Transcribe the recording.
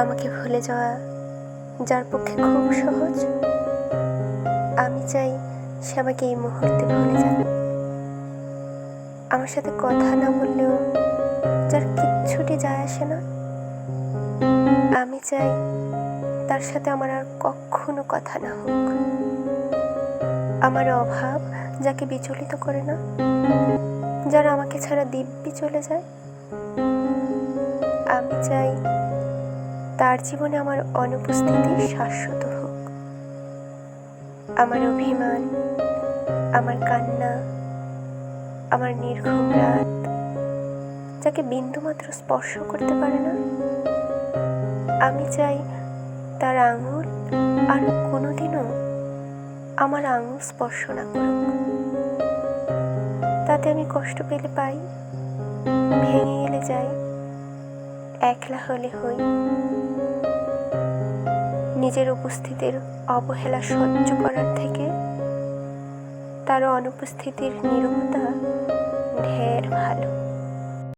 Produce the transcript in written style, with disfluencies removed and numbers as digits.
আমাকে ভুলে যাওয়া যার পক্ষে খুব সহজ, আমি চাই সে আমাকে এই মুহূর্তে ভুলে যাক। আমার সাথে কথা না বললেও যার কিচ্ছুটি যায় আসে না, আমি চাই তার সাথে আমার আর কখনো কথা না হোক। আমার অভাব যাকে বিচলিত করে না, যারা আমাকে ছাড়া দিব্যি চলে যায়, আমি চাই তার জীবনে আমার অনুপস্থিতি শাশ্বত হোক। আমার অভিমান, আমার কান্না, আমার নির্ঘুম রাত যাকে বিন্দুমাত্র স্পর্শ করতে পারে না, আমি চাই তার আঙুল আর কোনোদিনও আমার আঙুল স্পর্শ না করুক। তাতে আমি কষ্ট পেলে পাই, ভেঙে গেলে যাই, একলা হলে হই। নিজের উপস্থিতির অবহেলা সহ্য করার থেকে তার অনুপস্থিতির নীরবতা ঢের ভালো।